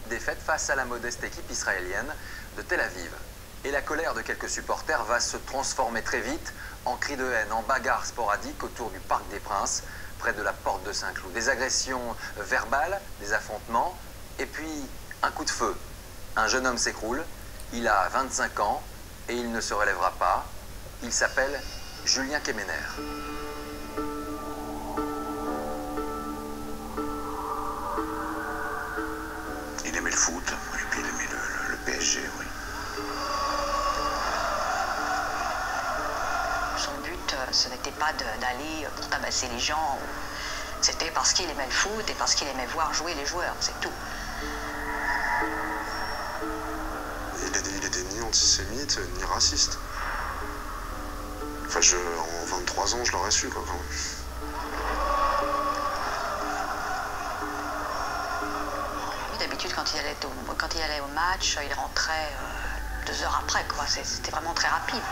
défaite face à la modeste équipe israélienne de Tel Aviv. Et la colère de quelques supporters va se transformer très vite en cris de haine, en bagarres sporadiques autour du Parc des Princes, près de la porte de Saint-Cloud. Des agressions verbales, des affrontements, et puis un coup de feu. Un jeune homme s'écroule, il a 25 ans et il ne se relèvera pas. Il s'appelle Julien Kemener. Il aimait le foot, et puis il aimait le PSG, oui. Son but, ce n'était pas d'aller pour tabasser les gens. C'était parce qu'il aimait le foot et parce qu'il aimait voir jouer les joueurs, c'est tout. Il était ni antisémite, ni raciste. Enfin, en 23 ans, je l'aurais su, quoi, quand même. D'habitude, quand il allait au match, il rentrait 2 heures après, quoi. C'était vraiment très rapide.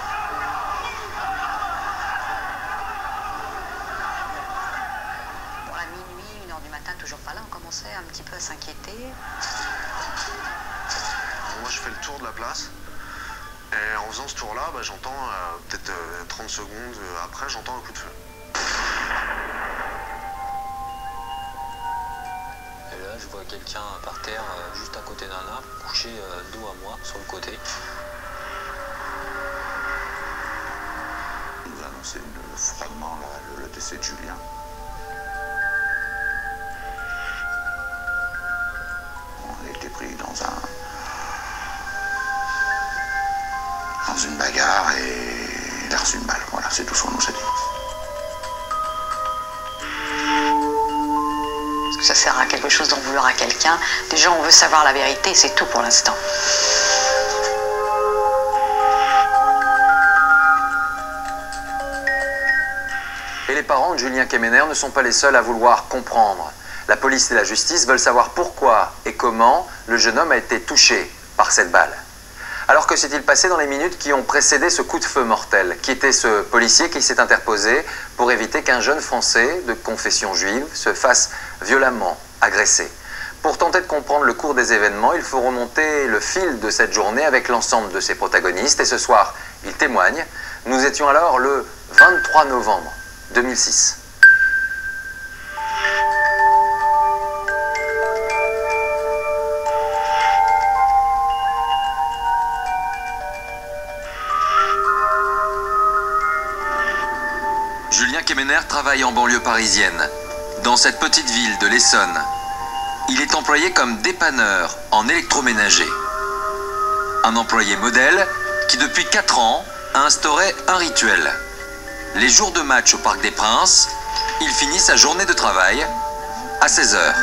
Bon, à minuit, 1 heure du matin, toujours pas là, on commençait un petit peu à s'inquiéter. Moi, je fais le tour de la place. Et en faisant ce tour-là, j'entends, peut-être 30 secondes après, j'entends un coup de feu. Et là, je vois quelqu'un par terre, juste à côté d'un arbre, couché dos à moi, sur le côté. Il nous a annoncé froidement le décès de Julien. On a été pris dans une bagarre et il a reçu une balle. Voilà, c'est tout ce qu'on nous a dit. Est-ce que ça sert à quelque chose d'en vouloir à quelqu'un? Déjà, on veut savoir la vérité, c'est tout pour l'instant. Et les parents de Julien Kemener ne sont pas les seuls à vouloir comprendre. La police et la justice veulent savoir pourquoi et comment le jeune homme a été touché par cette balle. Alors que s'est-il passé dans les minutes qui ont précédé ce coup de feu mortel? Qui était ce policier qui s'est interposé pour éviter qu'un jeune Français de confession juive se fasse violemment agresser? Pour tenter de comprendre le cours des événements, il faut remonter le fil de cette journée avec l'ensemble de ses protagonistes. Et ce soir, ils témoignent. Nous étions alors le 23 novembre 2006. Julien Kemener travaille en banlieue parisienne, dans cette petite ville de l'Essonne. Il est employé comme dépanneur en électroménager. Un employé modèle qui depuis 4 ans a instauré un rituel. Les jours de match au Parc des Princes, il finit sa journée de travail à 16 h.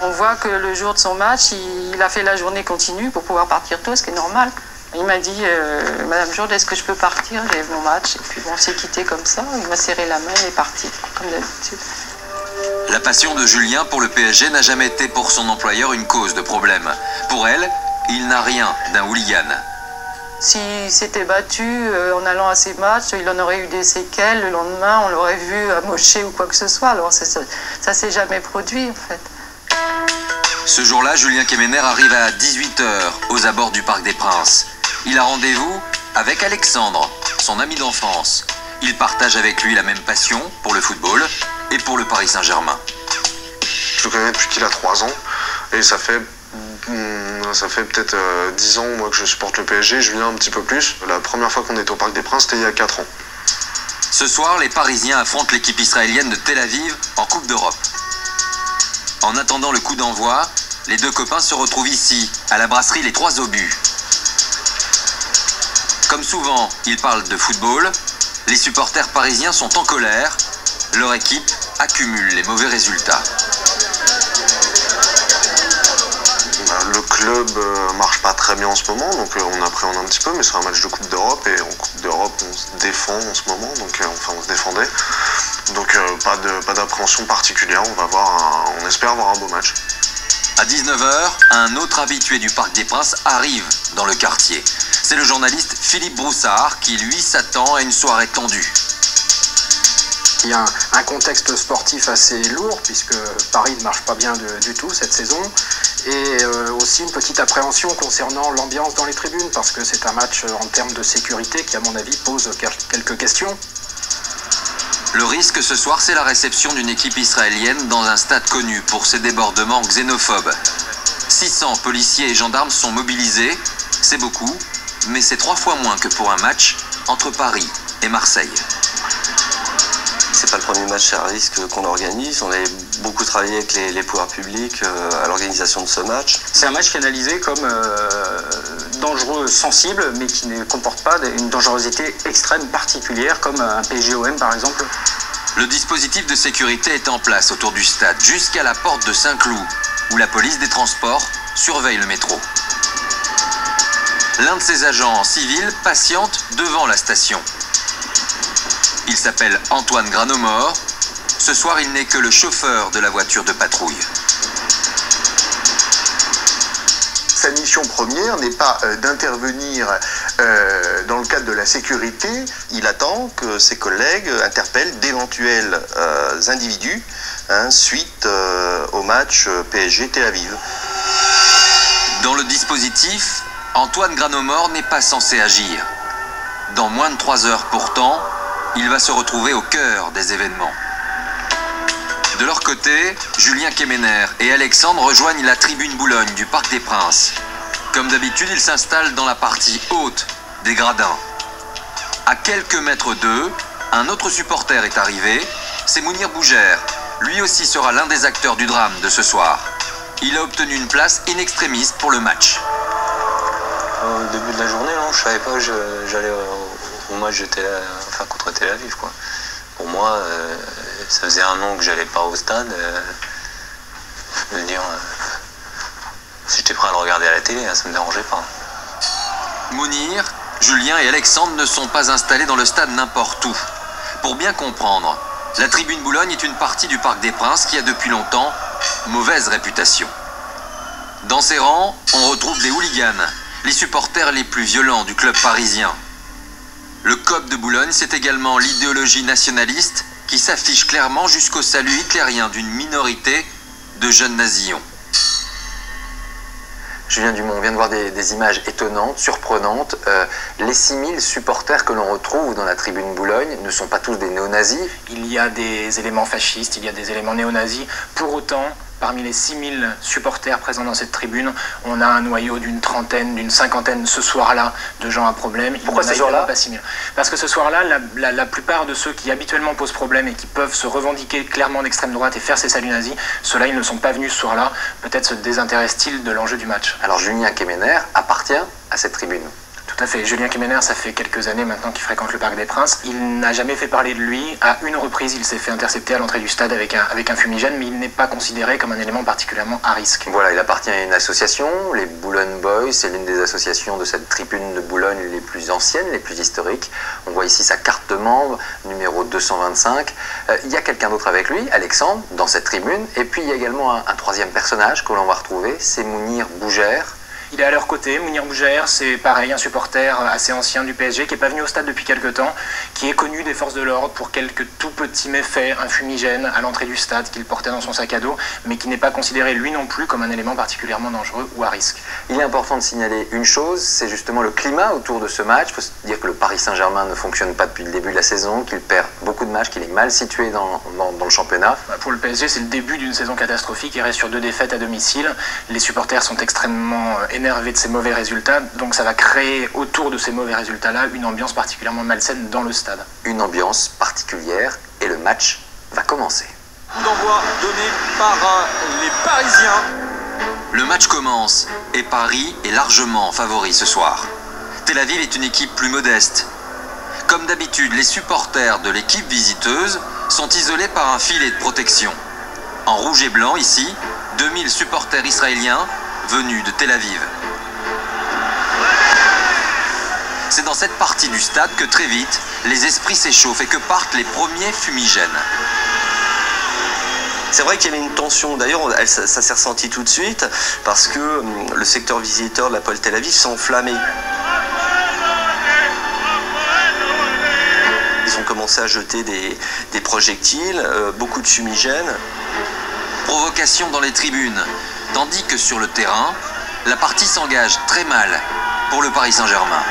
On voit que le jour de son match, il a fait la journée continue pour pouvoir partir tôt, ce qui est normal. Il m'a dit, Madame Jourde, est-ce que je peux partir? J'ai mon match. Et puis bon, on s'est quitté comme ça. Il m'a serré la main et est parti, comme d'habitude. La passion de Julien pour le PSG n'a jamais été pour son employeur une cause de problème. Pour elle, il n'a rien d'un hooligan. S'il s'était battu en allant à ses matchs, il en aurait eu des séquelles. Le lendemain, on l'aurait vu amoché ou quoi que ce soit. Alors ça s'est jamais produit, en fait. Ce jour-là, Julien Kemener arrive à 18 h aux abords du Parc des Princes. Il a rendez-vous avec Alexandre, son ami d'enfance. Il partage avec lui la même passion pour le football et pour le Paris Saint-Germain. Je le connais depuis qu'il a 3 ans et ça fait peut-être 10 ans moi, que je supporte le PSG. Je viens un petit peu plus. La première fois qu'on était au Parc des Princes, c'était il y a 4 ans. Ce soir, les Parisiens affrontent l'équipe israélienne de Tel Aviv en Coupe d'Europe. En attendant le coup d'envoi, les deux copains se retrouvent ici, à la brasserie Les Trois Obus. Comme souvent, ils parlent de football. Les supporters parisiens sont en colère. Leur équipe accumule les mauvais résultats. Le club marche pas très bien en ce moment, donc on appréhende un petit peu, mais c'est un match de Coupe d'Europe et en Coupe d'Europe on se défend en ce moment, donc on se défendait. Donc pas d'appréhension particulière, on espère avoir un beau match. À 19 h, un autre habitué du Parc des Princes arrive dans le quartier. C'est le journaliste Philippe Broussard qui, lui, s'attend à une soirée tendue. Il y a un contexte sportif assez lourd puisque Paris ne marche pas bien du tout cette saison et aussi une petite appréhension concernant l'ambiance dans les tribunes parce que c'est un match en termes de sécurité qui à mon avis pose quelques questions. Le risque ce soir, c'est la réception d'une équipe israélienne dans un stade connu pour ses débordements xénophobes. 600 policiers et gendarmes sont mobilisés, c'est beaucoup, mais c'est 3 fois moins que pour un match entre Paris et Marseille. C'est pas le premier match à risque qu'on organise. On a beaucoup travaillé avec les pouvoirs publics à l'organisation de ce match. C'est un match qui est analysé comme dangereux, sensible, mais qui ne comporte pas une dangerosité extrême particulière, comme un PSG-OM par exemple. Le dispositif de sécurité est en place autour du stade, jusqu'à la porte de Saint-Cloud, où la police des transports surveille le métro. L'un de ses agents civils patiente devant la station. Il s'appelle Antoine Granomort. Ce soir, il n'est que le chauffeur de la voiture de patrouille. Sa mission première n'est pas d'intervenir dans le cadre de la sécurité. Il attend que ses collègues interpellent d'éventuels individus suite au match PSG-Tel Aviv. Dans le dispositif, Antoine Granomort n'est pas censé agir. Dans moins de 3 heures pourtant, il va se retrouver au cœur des événements. De leur côté, Julien Kemener et Alexandre rejoignent la tribune Boulogne du Parc des Princes. Comme d'habitude, ils s'installent dans la partie haute des gradins. À quelques mètres d'eux, un autre supporter est arrivé, c'est Mounir Bougère. Lui aussi sera l'un des acteurs du drame de ce soir. Il a obtenu une place in extremis pour le match. Au début de la journée, non, je savais pas que j'allais au match contre Tel Aviv, quoi. Pour moi, ça faisait 1 an que j'allais pas au stade. Je veux dire, si j'étais prêt à le regarder à la télé, ça me dérangeait pas. Mounir, Julien et Alexandre ne sont pas installés dans le stade n'importe où. Pour bien comprendre, la tribune Boulogne est une partie du Parc des Princes qui a depuis longtemps mauvaise réputation. Dans ses rangs, on retrouve des hooligans, les supporters les plus violents du club parisien. Le COP de Boulogne, c'est également l'idéologie nationaliste qui s'affiche clairement jusqu'au salut hitlérien d'une minorité de jeunes nazillons. Julien Dumont, on vient de voir des images étonnantes, surprenantes. Les 6000 supporters que l'on retrouve dans la tribune Boulogne ne sont pas tous des néo-nazis. Il y a des éléments fascistes, il y a des éléments néo-nazis. Pour autant, parmi les 6000 supporters présents dans cette tribune, on a un noyau d'une trentaine, d'une cinquantaine ce soir-là de gens à problème. Pourquoi ce soir-là? Pas 6000. Parce que ce soir-là, la plupart de ceux qui habituellement posent problème et qui peuvent se revendiquer clairement d'extrême droite et faire ces saluts nazis, ceux-là, ils ne sont pas venus ce soir-là. Peut-être se désintéressent-ils de l'enjeu du match. Alors Julien Kemener appartient à cette tribune. Tout à fait. Julien Kemener, ça fait quelques années maintenant qu'il fréquente le Parc des Princes. Il n'a jamais fait parler de lui. À une reprise, il s'est fait intercepter à l'entrée du stade avec un fumigène, mais il n'est pas considéré comme un élément particulièrement à risque. Voilà, il appartient à une association, les Boulogne Boys. C'est l'une des associations de cette tribune de Boulogne les plus anciennes, les plus historiques. On voit ici sa carte de membre, numéro 225. Il y a quelqu'un d'autre avec lui, Alexandre, dans cette tribune. Et puis il y a également un troisième personnage que l'on va retrouver, c'est Mounir Bougère. Il est à leur côté, Mounir Bougère, c'est pareil, un supporter assez ancien du PSG qui n'est pas venu au stade depuis quelques temps, qui est connu des forces de l'ordre pour quelques tout petits méfaits, un fumigène à l'entrée du stade qu'il portait dans son sac à dos, mais qui n'est pas considéré lui non plus comme un élément particulièrement dangereux ou à risque. Il est important de signaler une chose, c'est justement le climat autour de ce match. Il faut se dire que le Paris Saint-Germain ne fonctionne pas depuis le début de la saison, qu'il perd beaucoup de matchs, qu'il est mal situé dans le championnat. Pour le PSG, c'est le début d'une saison catastrophique, il reste sur 2 défaites à domicile. Les supporters sont extrêmement énervé de ces mauvais résultats, donc ça va créer autour de ces mauvais résultats-là une ambiance particulièrement malsaine dans le stade. Une ambiance particulière et le match va commencer. Coup d'envoi donné par les Parisiens. Le match commence et Paris est largement favori ce soir. Tel Aviv est une équipe plus modeste. Comme d'habitude, les supporters de l'équipe visiteuse sont isolés par un filet de protection. En rouge et blanc ici, 2000 supporters israéliens venus de Tel Aviv. C'est dans cette partie du stade que très vite, les esprits s'échauffent et que partent les premiers fumigènes. C'est vrai qu'il y avait une tension, d'ailleurs ça s'est ressenti tout de suite, parce que le secteur visiteur de la Pôle Tel Aviv s'est enflammé. Ils ont commencé à jeter des projectiles, beaucoup de fumigènes. Provocation dans les tribunes, tandis que sur le terrain, la partie s'engage très mal pour le Paris Saint-Germain.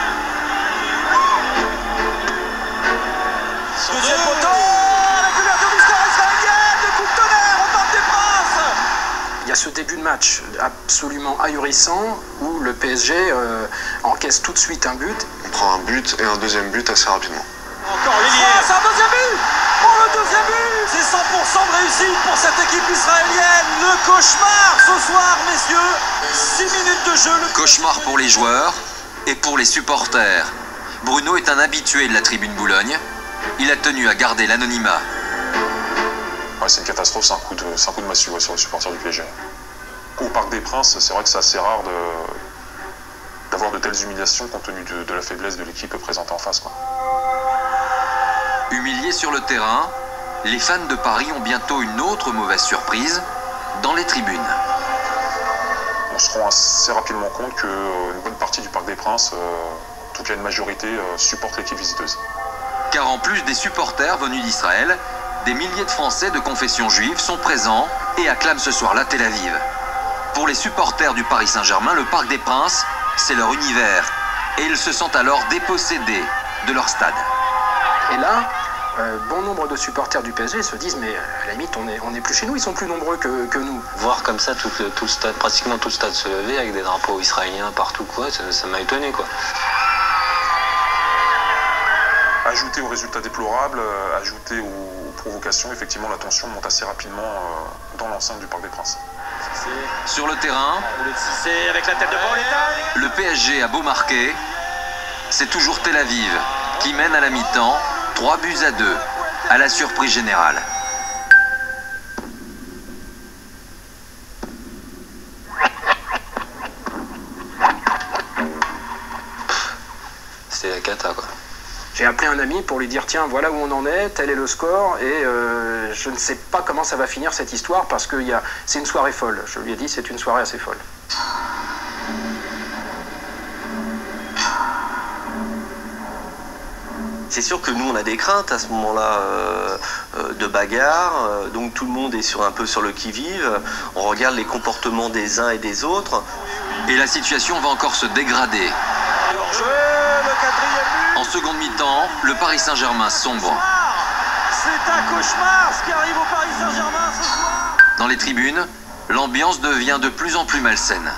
Deuxième poteau, la couverture du score israélienne, le coup de tonnerre au Parc des Princes. Il y a ce début de match absolument ahurissant où le PSG encaisse tout de suite un but. On prend un but et un deuxième but assez rapidement. Encore Lilier. C'est un deuxième but. Oh, le deuxième but. C'est 100% de réussite pour cette équipe israélienne. Le cauchemar ce soir, messieurs. 6 minutes de jeu. Cauchemar pour les joueurs et pour les supporters. Bruno est un habitué de la tribune Boulogne. Il a tenu à garder l'anonymat. Ouais, c'est une catastrophe, c'est un coup de massue sur les supporters du PSG. Au Parc des Princes, c'est vrai que c'est assez rare d'avoir de telles humiliations compte tenu de la faiblesse de l'équipe présentée en face, quoi. Humiliés sur le terrain, les fans de Paris ont bientôt une autre mauvaise surprise dans les tribunes. On se rend assez rapidement compte qu'une bonne partie du Parc des Princes, en tout cas une majorité, supporte l'équipe visiteuse. Car en plus des supporters venus d'Israël, des milliers de Français de confession juive sont présents et acclament ce soir-là Tel Aviv. Pour les supporters du Paris Saint-Germain, le Parc des Princes, c'est leur univers. Et ils se sentent alors dépossédés de leur stade. Et là, bon nombre de supporters du PSG se disent mais à la limite on est plus chez nous, ils sont plus nombreux que nous. Voir comme ça tout le stade, pratiquement tout le stade se lever avec des drapeaux israéliens partout, quoi, ça m'a étonné, quoi. Ajouté aux résultats déplorables, ajouté aux provocations, effectivement la tension monte assez rapidement dans l'enceinte du Parc des Princes. Sur le terrain, avec la tête de Pauletta. le PSG a beau marquer, c'est toujours Tel Aviv qui mène à la mi-temps 3-2 à la surprise générale. C'était la cata, quoi. J'ai appelé un ami pour lui dire tiens voilà où on en est, tel est le score et je ne sais pas comment ça va finir cette histoire parce que c'est une soirée folle. Je lui ai dit c'est une soirée assez folle. C'est sûr que nous on a des craintes à ce moment-là de bagarre, donc tout le monde est un peu sur le qui-vive, on regarde les comportements des uns et des autres. Et la situation va encore se dégrader. En seconde mi-temps, le Paris Saint-Germain sombre. C'est un cauchemar ce qui arrive au Paris Saint-Germain ce soir. Dans les tribunes, l'ambiance devient de plus en plus malsaine.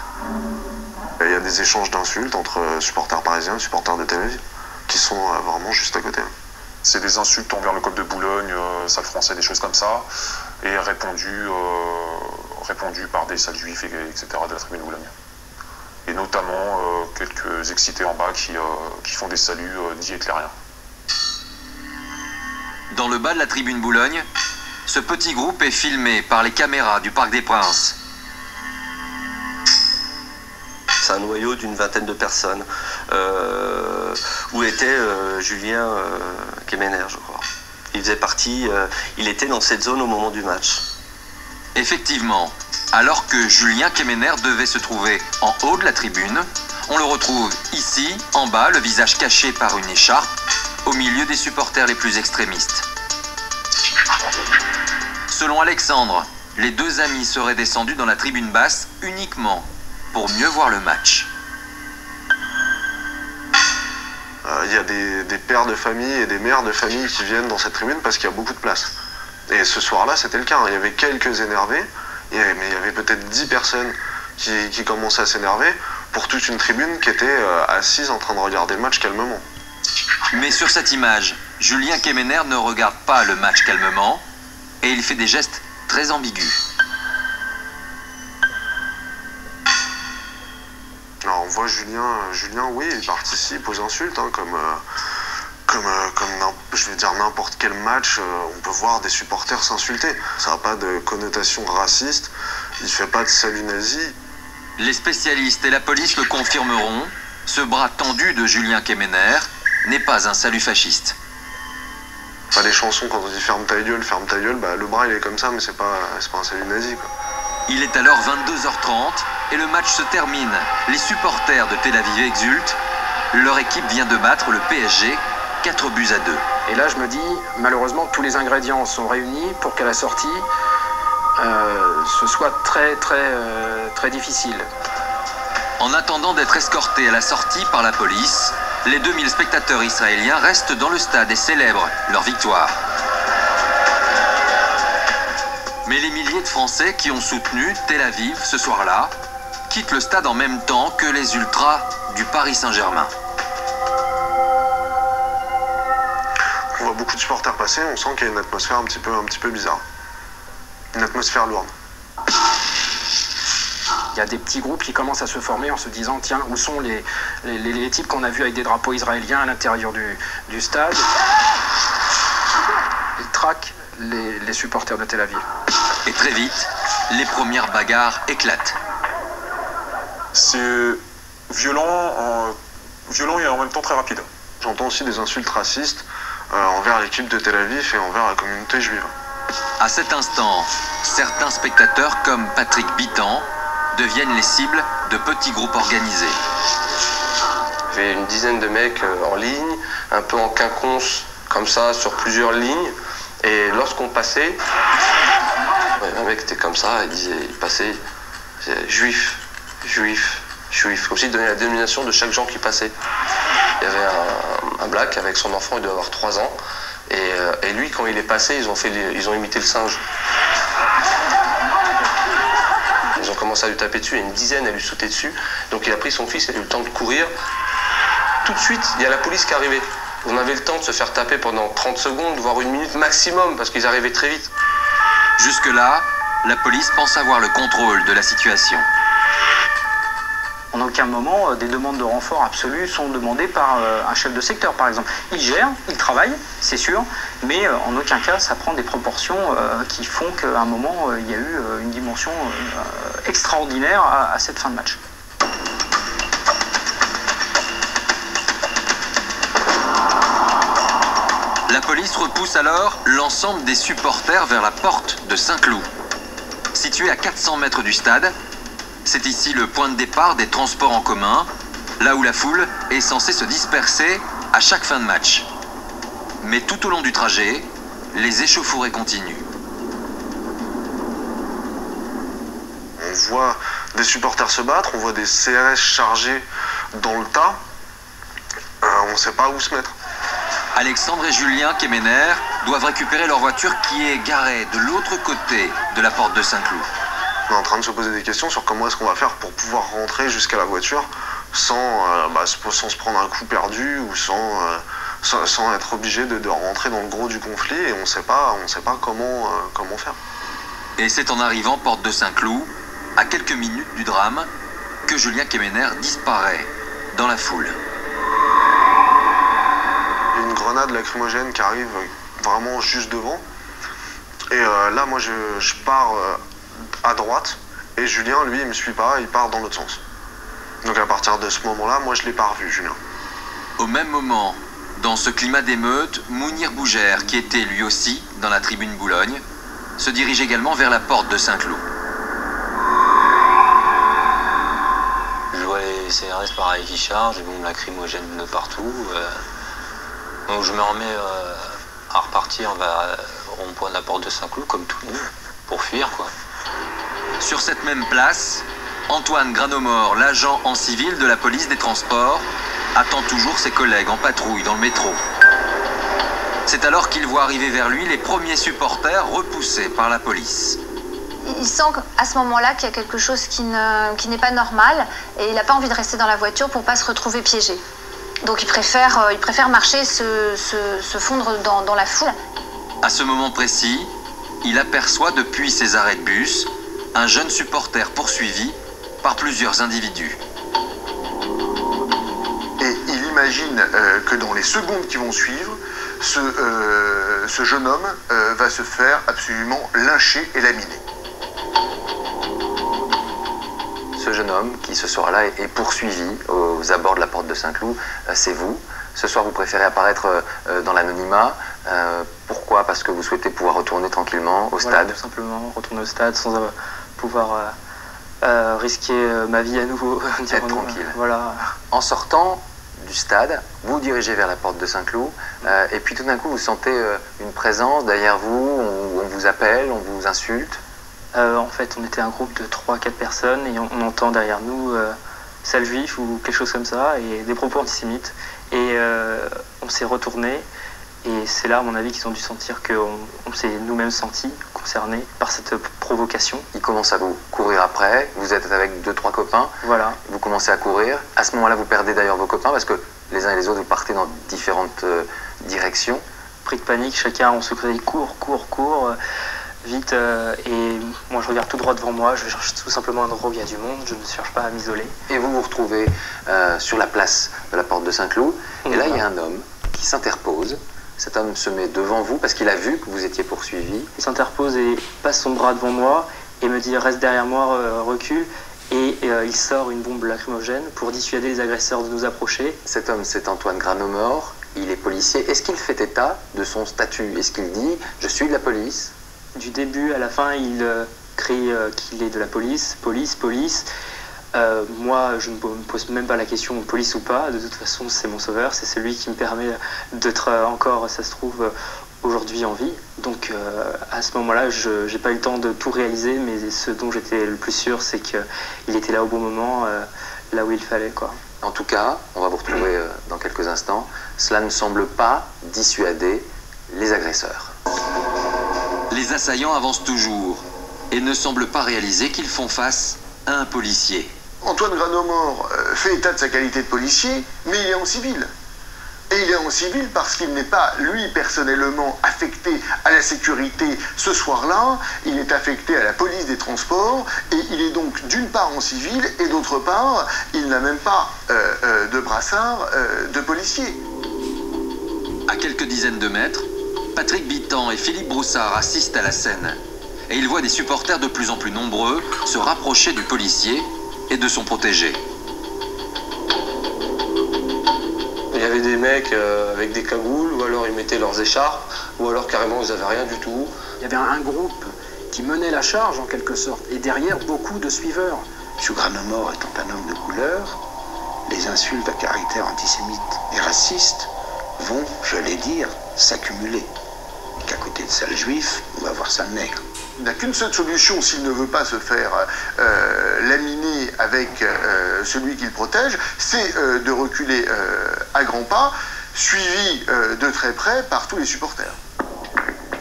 Il y a des échanges d'insultes entre supporters parisiens et supporters de Tel Aviv, qui sont vraiment juste à côté. C'est des insultes envers le club de Boulogne, sale français, des choses comme ça, et répondu par des sales juifs, etc. de la tribune Boulogne. Et notamment quelques excités en bas qui font des saluts dits éclairiens. Dans le bas de la tribune Boulogne, ce petit groupe est filmé par les caméras du Parc des Princes. C'est un noyau d'une vingtaine de personnes. Où était Julien Kemener, je crois. Il faisait partie, il était dans cette zone au moment du match. Effectivement, alors que Julien Kemener devait se trouver en haut de la tribune, on le retrouve ici, en bas, le visage caché par une écharpe, au milieu des supporters les plus extrémistes. Selon Alexandre, les deux amis seraient descendus dans la tribune basse uniquement pour mieux voir le match. Il y a des pères de famille et des mères de famille qui viennent dans cette tribune parce qu'il y a beaucoup de place. Et ce soir-là, c'était le cas. Il y avait quelques énervés, mais il y avait peut-être 10 personnes qui commençaient à s'énerver pour toute une tribune qui était assise en train de regarder le match calmement. Mais sur cette image, Julien Kemener ne regarde pas le match calmement et il fait des gestes très ambigus. Alors on voit Julien, oui, il participe aux insultes, hein, comme je veux dire n'importe quel match, on peut voir des supporters s'insulter. Ça n'a pas de connotation raciste, il fait pas de salut nazi. Les spécialistes et la police le confirmeront, ce bras tendu de Julien Kemener n'est pas un salut fasciste. Enfin, les chansons, quand on dit ferme ta gueule, bah, le bras il est comme ça, mais c'est pas un salut nazi, quoi. Il est alors 22h30 et le match se termine. Les supporters de Tel Aviv exultent. Leur équipe vient de battre le PSG 4-2. Et là, je me dis, malheureusement, tous les ingrédients sont réunis pour qu'à la sortie, ce soit très difficile. En attendant d'être escortés à la sortie par la police, les 2000 spectateurs israéliens restent dans le stade et célèbrent leur victoire. Mais les milliers de Français qui ont soutenu Tel Aviv ce soir-là quittent le stade en même temps que les ultras du Paris Saint-Germain. On voit beaucoup de supporters passer, on sent qu'il y a une atmosphère un petit peu bizarre. Une atmosphère lourde. Il y a des petits groupes qui commencent à se former en se disant, tiens, où sont les types qu'on a vus avec des drapeaux israéliens à l'intérieur du stade? Ils traquent les supporters de Tel Aviv. Et très vite, les premières bagarres éclatent. C'est violent et en même temps très rapide. J'entends aussi des insultes racistes envers l'équipe de Tel Aviv et envers la communauté juive. À cet instant, certains spectateurs comme Patrick Bitan deviennent les cibles de petits groupes organisés. Il y avait une dizaine de mecs en ligne, un peu en quinconce, comme ça, sur plusieurs lignes. Et lorsqu'on passait, un mec était comme ça, il passait juif, juif, juif, comme s'il donnait la dénomination de chaque gens qui passait. Il y avait un black avec son enfant, il doit avoir 3 ans, et lui, quand il est passé, ils ont imité le singe. Ils ont commencé à lui taper dessus, et une dizaine à lui sauter dessus, donc il a pris son fils, il a eu le temps de courir. Tout de suite, il y a la police qui est arrivée. On avait le temps de se faire taper pendant 30 secondes, voire 1 minute maximum, parce qu'ils arrivaient très vite. Jusque-là, la police pense avoir le contrôle de la situation. En aucun moment, des demandes de renfort absolues sont demandées par un chef de secteur, par exemple. Il gère, il travaille, c'est sûr, mais en aucun cas, ça prend des proportions qui font qu'à un moment, il y a eu une dimension extraordinaire à cette fin de match. La police repousse alors l'ensemble des supporters vers la porte de Saint-Cloud. Située à 400 mètres du stade, c'est ici le point de départ des transports en commun, là où la foule est censée se disperser à chaque fin de match. Mais tout au long du trajet, les échauffourées continuent. On voit des supporters se battre, on voit des CRS chargés dans le tas. On ne sait pas où se mettre. Alexandre et Julien Kemener doivent récupérer leur voiture qui est garée de l'autre côté de la porte de Saint-Cloud. On est en train de se poser des questions sur comment est-ce qu'on va faire pour pouvoir rentrer jusqu'à la voiture sans se prendre un coup perdu ou sans être obligé de rentrer dans le gros du conflit, et on ne sait pas comment faire. Et c'est en arrivant porte de Saint-Cloud, à quelques minutes du drame, que Julien Kemener disparaît dans la foule. Il y a une grenade lacrymogène qui arrive vraiment juste devant. Et là, moi, je pars à droite. Et Julien, lui, il me suit pas, il part dans l'autre sens. Donc à partir de ce moment-là, moi, je l'ai pas revu, Julien. Au même moment, dans ce climat d'émeute, Mounir Bougère, qui était lui aussi dans la tribune Boulogne, se dirige également vers la porte de Saint-Cloud. Je vois les CRS pareil qui chargent, des bombes lacrymogènes de partout. Donc je me remets à repartir vers le rond-point de la porte de Saint-Cloud, comme tout le monde, pour fuir, quoi. Sur cette même place, Antoine Granomore, l'agent en civil de la police des transports, attend toujours ses collègues en patrouille dans le métro. C'est alors qu'il voit arriver vers lui les premiers supporters repoussés par la police. Il sent à ce moment-là qu'il y a quelque chose qui n'est pas normal, et il n'a pas envie de rester dans la voiture pour ne pas se retrouver piégé. Donc il préfère marcher, se fondre dans la foule. À ce moment précis, il aperçoit depuis ses arrêts de bus un jeune supporter poursuivi par plusieurs individus. Et il imagine que dans les secondes qui vont suivre, ce jeune homme va se faire absolument lyncher et laminer. Ce jeune homme qui ce soir-là est poursuivi aux abords de la porte de Saint-Cloud, c'est vous. Ce soir, vous préférez apparaître dans l'anonymat. Pourquoi? Parce que vous souhaitez pouvoir retourner tranquillement au stade? Tout simplement, retourner au stade sans pouvoir risquer ma vie à nouveau. Être tranquille. Voilà. En sortant du stade, vous vous dirigez vers la porte de Saint-Cloud, et puis tout d'un coup vous sentez une présence derrière vous, on vous appelle, on vous insulte. En fait, on était un groupe de 3-4 personnes et on entend derrière nous sale juif ou quelque chose comme ça, et des propos antisémites. Et on s'est retourné, et c'est là, à mon avis, qu'ils ont dû sentir qu'on s'est nous-mêmes sentis concernés par cette provocation. Ils commencent à vous courir après, vous êtes avec 2-3 copains, voilà. Vous commencez à courir. À ce moment-là, vous perdez d'ailleurs vos copains, parce que les uns et les autres, vous partez dans différentes directions. Pris de panique, chacun, on se criait cours, vite, et moi je regarde tout droit devant moi, je cherche tout simplement un endroit où il y a du monde, je ne cherche pas à m'isoler. Et vous vous retrouvez sur la place de la porte de Saint-Cloud, et là il y a un homme qui s'interpose. Cet homme se met devant vous parce qu'il a vu que vous étiez poursuivi. Il s'interpose et passe son bras devant moi et me dit reste derrière moi, recule, et il sort une bombe lacrymogène pour dissuader les agresseurs de nous approcher. Cet homme, c'est Antoine Granomort, il est policier. Est-ce qu'il fait état de son statut? Est-ce qu'il dit « je suis de la police » ? Du début à la fin, il crie qu'il est de la police, police. Moi, je ne me pose même pas la question police ou pas. De toute façon, c'est mon sauveur, c'est celui qui me permet d'être encore, ça se trouve, aujourd'hui en vie. Donc à ce moment-là, je n'ai pas eu le temps de tout réaliser, mais ce dont j'étais le plus sûr, c'est qu'il était là au bon moment, là où il fallait, quoi. En tout cas, on va vous retrouver dans quelques instants. Cela ne semble pas dissuader les agresseurs. Les assaillants avancent toujours et ne semblent pas réaliser qu'ils font face à un policier. Antoine Granomort fait état de sa qualité de policier, mais il est en civil. Et il est en civil parce qu'il n'est pas, lui, personnellement affecté à la sécurité ce soir-là. Il est affecté à la police des transports et il est donc d'une part en civil et d'autre part, il n'a même pas de brassard de policier. À quelques dizaines de mètres, Patrick Bitan et Philippe Broussard assistent à la scène et ils voient des supporters de plus en plus nombreux se rapprocher du policier et de son protégé. Il y avait des mecs avec des cagoules, ou alors ils mettaient leurs écharpes, ou alors carrément ils n'avaient rien du tout. Il y avait un groupe qui menait la charge en quelque sorte, et derrière beaucoup de suiveurs. M. Granomort étant un homme de couleur, les insultes à caractère antisémite et raciste vont, je l'ai dire, s'accumuler. Qu'à côté de sale juif, on va voir sale nègre. Il n'a qu'une seule solution s'il ne veut pas se faire laminer avec celui qu'il protège, c'est de reculer à grands pas, suivi de très près par tous les supporters.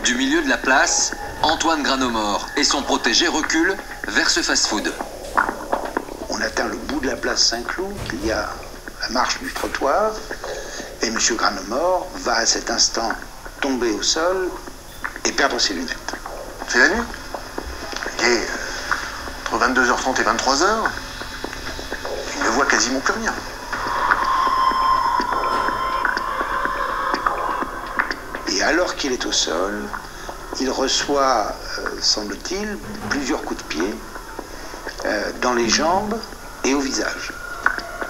Du milieu de la place, Antoine Granomort et son protégé reculent vers ce fast-food. On atteint le bout de la place Saint-Cloud, il y a la marche du trottoir, et M. Granomort va à cet instant tomber au sol et perdre ses lunettes. C'est la nuit. Il est entre 22h30 et 23h. Il ne voit quasiment plus rien. Et alors qu'il est au sol, il reçoit, semble-t-il, plusieurs coups de pied dans les jambes et au visage.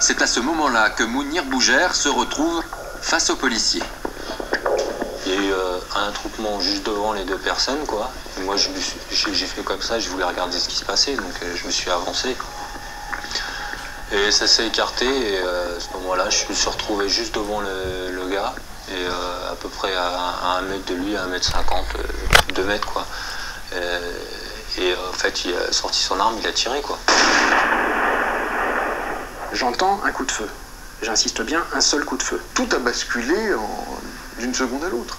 C'est à ce moment-là que Mounir Bougère se retrouve face au policier. Il y a eu un attroupement juste devant les deux personnes, quoi. Et moi, j'ai fait comme ça, je voulais regarder ce qui se passait, donc je me suis avancé. Et ça s'est écarté, et à ce moment-là, je me suis retrouvé juste devant le gars, et à peu près à 1 mètre de lui, à 1m50, 2 mètres, quoi. Et en fait, il a sorti son arme, il a tiré, quoi. J'entends un coup de feu. J'insiste bien, un seul coup de feu. Tout a basculé d'une seconde à l'autre.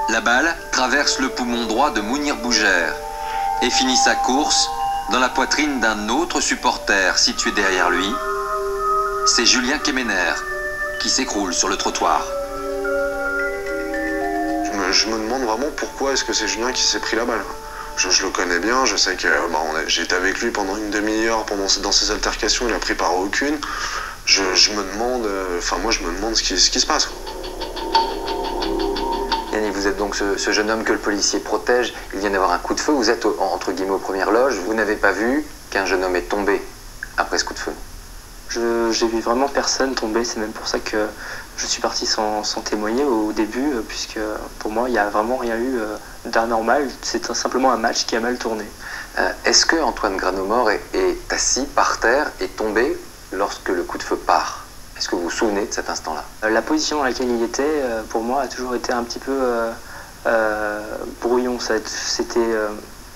La balle traverse le poumon droit de Mounir Bougère et finit sa course dans la poitrine d'un autre supporter situé derrière lui. C'est Julien Kemener qui s'écroule sur le trottoir. Je me demande vraiment pourquoi est-ce que c'est Julien qui s'est pris la balle. Je le connais bien, je sais que j'étais avec lui pendant une demi-heure dans ces altercations, il a pris part à aucune. Je me demande, moi je me demande ce qui se passe. Yannick, vous êtes donc ce jeune homme que le policier protège. Il vient d'avoir un coup de feu. Vous êtes entre guillemets aux premières loges. Vous n'avez pas vu qu'un jeune homme est tombé après ce coup de feu? J'ai vu vraiment personne tomber. C'est même pour ça que je suis parti sans témoigner au début, puisque pour moi, il n'y a vraiment rien eu d'anormal. C'est simplement un match qui a mal tourné. Est-ce que Antoine Granomort est assis par terre et tombé lorsque le coup de feu part? Est-ce que vous vous souvenez de cet instant-là? La position dans laquelle il était, pour moi, a toujours été un petit peu brouillon. C'était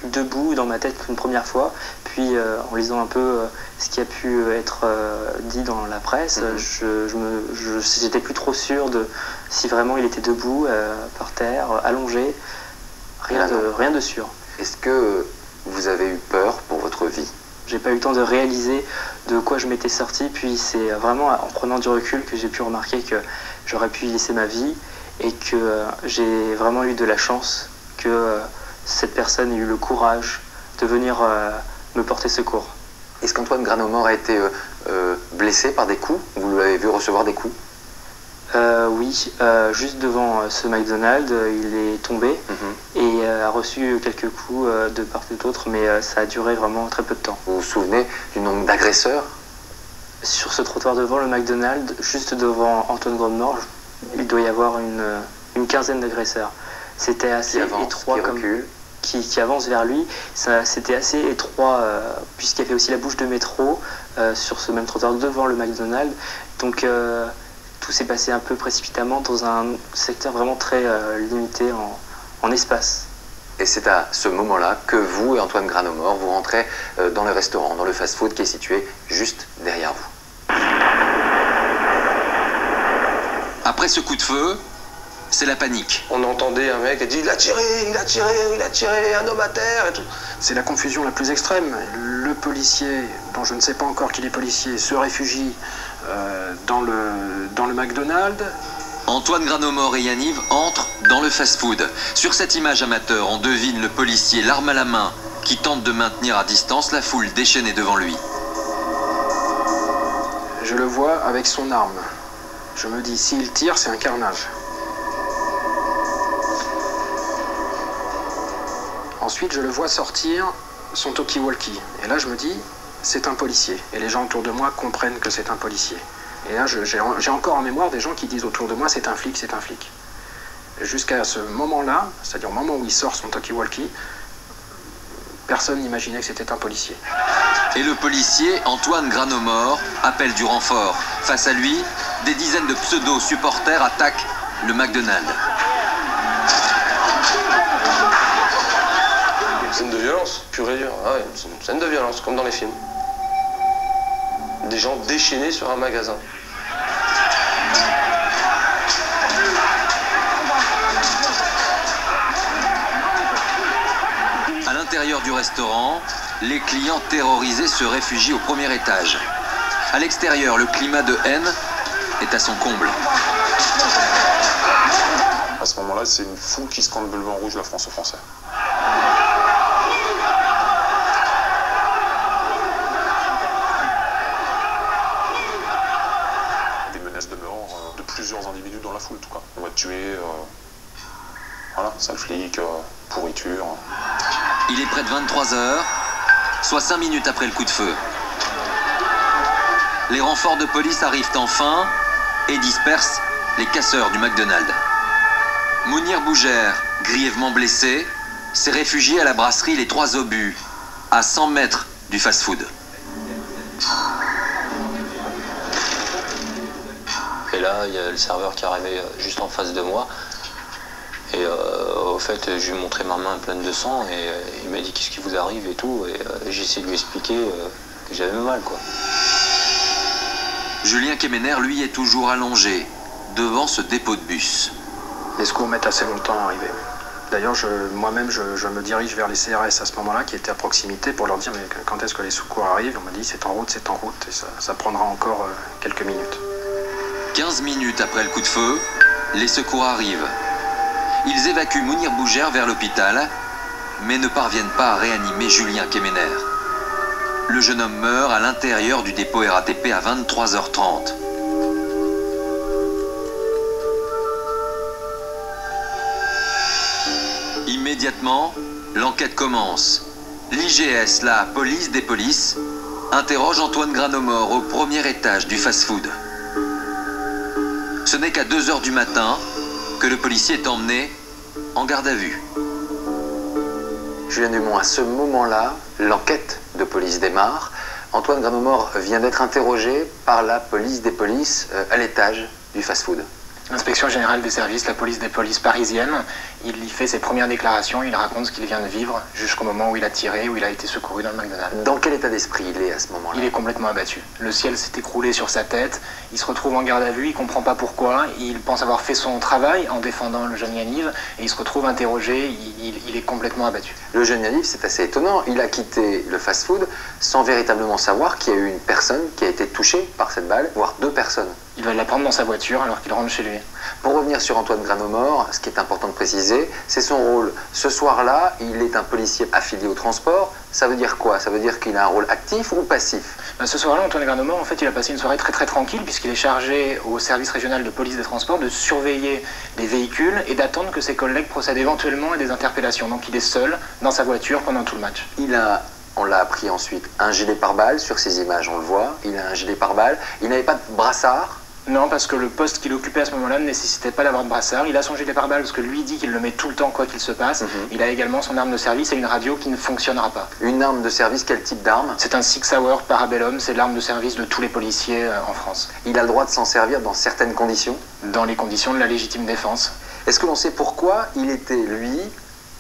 debout dans ma tête une première fois, puis en lisant un peu ce qui a pu être dit dans la presse, j'étais plus trop sûr de si vraiment il était debout, par terre, allongé, rien de sûr. Est-ce que vous avez eu peur pour votre vie? J'ai pas eu le temps de réaliser de quoi je m'étais sorti, puis c'est vraiment en prenant du recul que j'ai pu remarquer que j'aurais pu y laisser ma vie et que j'ai vraiment eu de la chance que cette personne ait eu le courage de venir me porter secours. Est-ce qu'Antoine Granomort a été blessé par des coups? Vous l'avez vu recevoir des coups? Oui, juste devant ce McDonald's, il est tombé et a reçu quelques coups de part et d'autre, mais ça a duré vraiment très peu de temps. Vous vous souvenez du nombre d'agresseurs? Sur ce trottoir devant le McDonald's, juste devant Antoine Granomort, il doit y avoir une quinzaine d'agresseurs. C'était assez étroit, qui avance vers lui. C'était assez étroit, puisqu'il y avait aussi la bouche de métro sur ce même trottoir devant le McDonald's. Donc tout s'est passé un peu précipitamment dans un secteur vraiment très limité en espace. Et c'est à ce moment-là que vous et Antoine Granomort, vous rentrez dans le restaurant, dans le fast-food qui est situé juste derrière vous. Après ce coup de feu, c'est la panique. On entendait un mec qui dit « il a tiré, un homme à terre » et tout. C'est la confusion la plus extrême. Le policier, dont je ne sais pas encore qu'il est policier, se réfugie dans le McDonald's. Antoine Granomort et Yaniv entrent dans le fast-food. Sur cette image amateur, on devine le policier, l'arme à la main, qui tente de maintenir à distance la foule déchaînée devant lui. Je le vois avec son arme. Je me dis, s'il tire, c'est un carnage. Ensuite, je le vois sortir son talkie-walkie. Et là, je me dis, c'est un policier. Et les gens autour de moi comprennent que c'est un policier. Et là, j'ai encore en mémoire des gens qui disent autour de moi, c'est un flic, c'est un flic. Jusqu'à ce moment-là, c'est-à-dire au moment où il sort son talkie-walkie, personne n'imaginait que c'était un policier. Et le policier, Antoine Granomort, appelle du renfort. Face à lui, des dizaines de pseudo-supporters attaquent le McDonald's. Une scène de violence, pure et dure. Ah ouais, c'est une scène de violence, comme dans les films. Des gens déchaînés sur un magasin. À l'intérieur du restaurant, les clients terrorisés se réfugient au premier étage. À l'extérieur, le climat de haine est à son comble. À ce moment-là, c'est une foule qui scande bleu, blanc, rouge, la France aux Français. Des menaces de mort de plusieurs individus dans la foule, en tout cas. On va te tuer, voilà, sale flic, pourriture. Il est près de 23h, soit 5 minutes après le coup de feu. Les renforts de police arrivent enfin et dispersent les casseurs du McDonald's. Mounir Bougère, grièvement blessé, s'est réfugié à la brasserie Les Trois Obus, à 100 mètres du fast-food. Et là, il y a le serveur qui est arrivé juste en face de moi. Et au fait, je lui ai montré ma main pleine de sang et il m'a dit qu'est-ce qui vous arrive et tout. Et j'ai essayé de lui expliquer que j'avais mal, quoi. Julien Kemener, lui, est toujours allongé devant ce dépôt de bus. Les secours mettent assez longtemps à arriver. D'ailleurs, moi-même, je me dirige vers les CRS à ce moment-là, qui étaient à proximité, pour leur dire mais quand est-ce que les secours arrivent. On m'a dit c'est en route, et ça prendra encore quelques minutes. 15 minutes après le coup de feu, les secours arrivent. Ils évacuent Mounir Bougère vers l'hôpital, mais ne parviennent pas à réanimer Julien Kemener. Le jeune homme meurt à l'intérieur du dépôt RATP à 23h30. Immédiatement, l'enquête commence. L'IGS, la police des polices, interroge Antoine Granomort au premier étage du fast-food. Ce n'est qu'à 2h du matin que le policier est emmené en garde à vue. Julien Dumont, à ce moment-là, l'enquête de police démarre. Antoine Granomort vient d'être interrogé par la police des polices à l'étage du fast-food. L'inspection générale des services, la police des polices parisienne, il y fait ses premières déclarations, il raconte ce qu'il vient de vivre jusqu'au moment où il a tiré, où il a été secouru dans le McDonald's. Dans quel état d'esprit il est à ce moment-là? Il est complètement abattu. Le ciel s'est écroulé sur sa tête, il se retrouve en garde à vue, il comprend pas pourquoi, il pense avoir fait son travail en défendant le jeune Yaniv, et il se retrouve interrogé, il est complètement abattu. Le jeune Yaniv, c'est assez étonnant, il a quitté le fast-food sans véritablement savoir qu'il y a eu une personne qui a été touchée par cette balle, voire 2 personnes. Il va la prendre dans sa voiture alors qu'il rentre chez lui. Pour revenir sur Antoine Granomort, ce qui est important de préciser, c'est son rôle. Ce soir-là, il est un policier affilié au transport. Ça veut dire quoi? Ça veut dire qu'il a un rôle actif ou passif? Ce soir-là, Antoine Granomort, en fait, il a passé une soirée très tranquille puisqu'il est chargé au service régional de police des transports de surveiller les véhicules et d'attendre que ses collègues procèdent éventuellement à des interpellations. Donc il est seul dans sa voiture pendant tout le match. On l'a appris ensuite, un gilet pare-balles. Sur ces images, on le voit. Il a un gilet pare-balles. Il n'avait pas de brassard. Non, parce que le poste qu'il occupait à ce moment-là ne nécessitait pas d'avoir de brassard. Il a son gilet pare-balles parce que lui dit qu'il le met tout le temps quoi qu'il se passe. Il a également son arme de service et une radio qui ne fonctionnera pas. Une arme de service, quel type d'arme? C'est un Sig Sauer Parabellum, c'est l'arme de service de tous les policiers en France. Il a le droit de s'en servir dans certaines conditions? Dans les conditions de la légitime défense. Est-ce que l'on sait pourquoi il était, lui,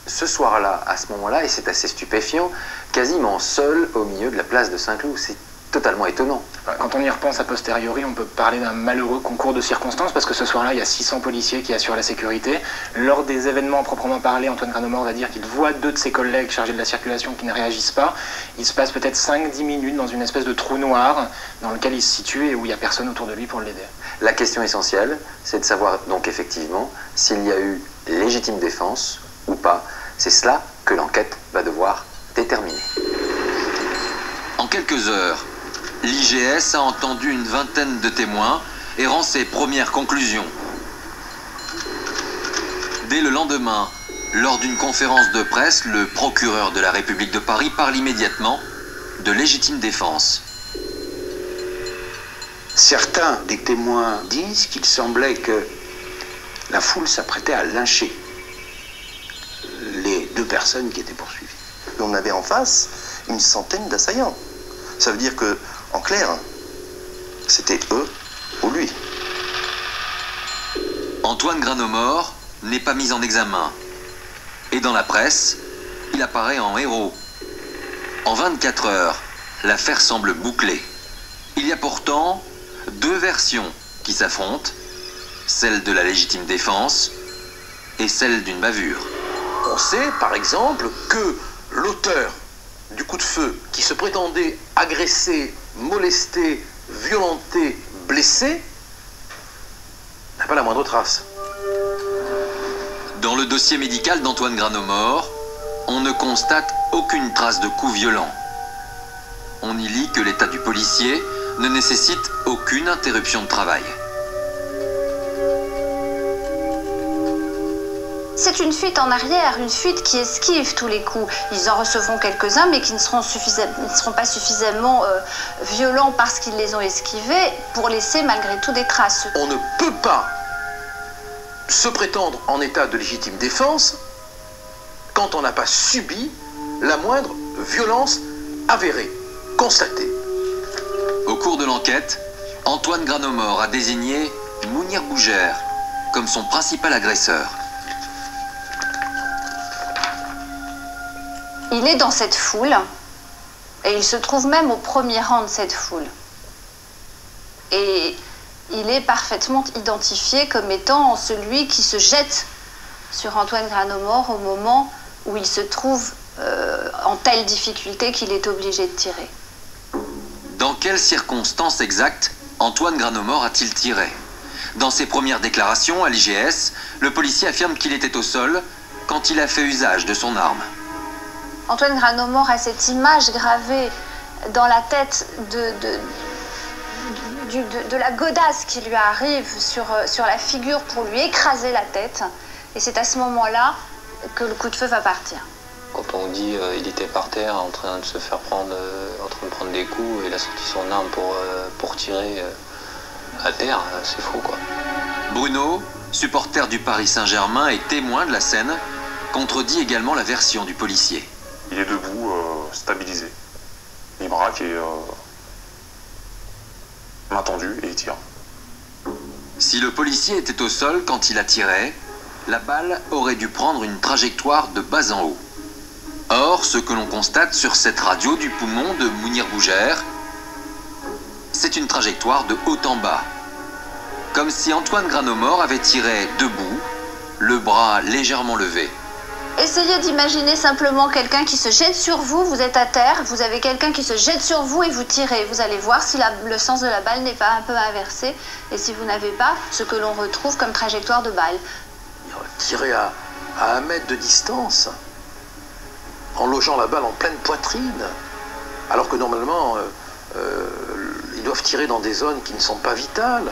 ce soir-là, à ce moment-là, et c'est assez stupéfiant, quasiment seul au milieu de la place de Saint-Cloud? C'est totalement étonnant. Quand on y repense a posteriori, on peut parler d'un malheureux concours de circonstances parce que ce soir-là, il y a 600 policiers qui assurent la sécurité. Lors des événements proprement parlés, Antoine Granomort va dire qu'il voit 2 de ses collègues chargés de la circulation qui ne réagissent pas. Il se passe peut-être 5-10 minutes dans une espèce de trou noir dans lequel il se situe et où il n'y a personne autour de lui pour l'aider. La question essentielle, c'est de savoir donc effectivement s'il y a eu légitime défense ou pas. C'est cela que l'enquête va devoir déterminer. En quelques heures, l'IGS a entendu une vingtaine de témoins et rend ses premières conclusions. Dès le lendemain, lors d'une conférence de presse, le procureur de la République de Paris parle immédiatement de légitime défense. Certains des témoins disent qu'il semblait que la foule s'apprêtait à lyncher les 2 personnes qui étaient poursuivies. On avait en face une centaine d'assaillants. Ça veut dire que, en clair, c'était eux ou lui. Antoine Granomort n'est pas mis en examen. Et dans la presse, il apparaît en héros. En 24 heures, l'affaire semble bouclée. Il y a pourtant 2 versions qui s'affrontent, celle de la légitime défense et celle d'une bavure. On sait, par exemple, que l'auteur du coup de feu qui se prétendait agresser, molester, violenter, blesser, n'a pas la moindre trace. Dans le dossier médical d'Antoine Granomort, on ne constate aucune trace de coup violent. On y lit que l'état du policier ne nécessite aucune interruption de travail. C'est une fuite en arrière, une fuite qui esquive tous les coups. Ils en recevront quelques-uns, mais qui ne seront pas suffisamment violents parce qu'ils les ont esquivés pour laisser malgré tout des traces. On ne peut pas se prétendre en état de légitime défense quand on n'a pas subi la moindre violence avérée, constatée. Au cours de l'enquête, Antoine Granomort a désigné Mounir Bougère comme son principal agresseur. Il est dans cette foule et il se trouve même au premier rang de cette foule. Et il est parfaitement identifié comme étant celui qui se jette sur Antoine Granomort au moment où il se trouve en telle difficulté qu'il est obligé de tirer. Dans quelles circonstances exactes Antoine Granomort a-t-il tiré? Dans ses premières déclarations à l'IGS, le policier affirme qu'il était au sol quand il a fait usage de son arme. Antoine Granomort a cette image gravée dans la tête de la godasse qui lui arrive sur la figure pour lui écraser la tête. Et c'est à ce moment-là que le coup de feu va partir. Quand on dit il était par terre en train de se faire prendre, en train de prendre des coups, et il a sorti son arme pour tirer à terre, c'est faux quoi. Bruno, supporter du Paris Saint-Germain et témoin de la scène, contredit également la version du policier. Il est debout, stabilisé. Il braque et main tendue et il tire. Si le policier était au sol quand il a tiré, la balle aurait dû prendre une trajectoire de bas en haut. Or, ce que l'on constate sur cette radio du poumon de Mounir Bougère, c'est une trajectoire de haut en bas. Comme si Antoine Granomort avait tiré debout, le bras légèrement levé. Essayez d'imaginer simplement quelqu'un qui se jette sur vous, vous êtes à terre, vous avez quelqu'un qui se jette sur vous et vous tirez. Vous allez voir si le sens de la balle n'est pas un peu inversé et si vous n'avez pas ce que l'on retrouve comme trajectoire de balle. Tirer à 1 mètre de distance, en logeant la balle en pleine poitrine, alors que normalement, ils doivent tirer dans des zones qui ne sont pas vitales,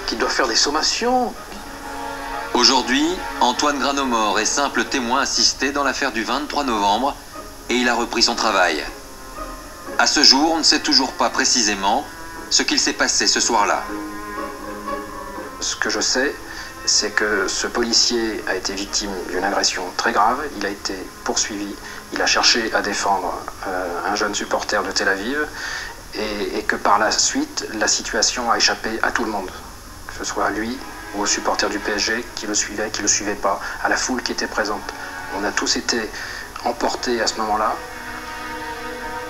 qui doivent faire des sommations. Aujourd'hui, Antoine Granomort est simple témoin assisté dans l'affaire du 23 novembre et il a repris son travail. À ce jour, on ne sait toujours pas précisément ce qu'il s'est passé ce soir-là. Ce que je sais, c'est que ce policier a été victime d'une agression très grave, il a été poursuivi, il a cherché à défendre un jeune supporter de Tel Aviv et que par la suite, la situation a échappé à tout le monde, que ce soit à lui ou aux supporters du PSG qui le suivaient, qui ne le suivaient pas, à la foule qui était présente. On a tous été emportés à ce moment-là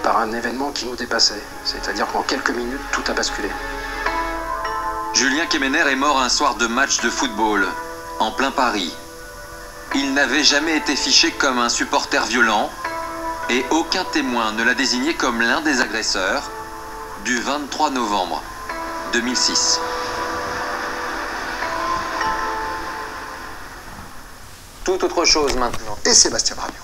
par un événement qui nous dépassait, c'est-à-dire qu'en quelques minutes, tout a basculé. Julien Kemener est mort un soir de match de football, en plein Paris. Il n'avait jamais été fiché comme un supporter violent et aucun témoin ne l'a désigné comme l'un des agresseurs du 23 novembre 2006. Tout autre chose maintenant. Et Sébastien Bramion.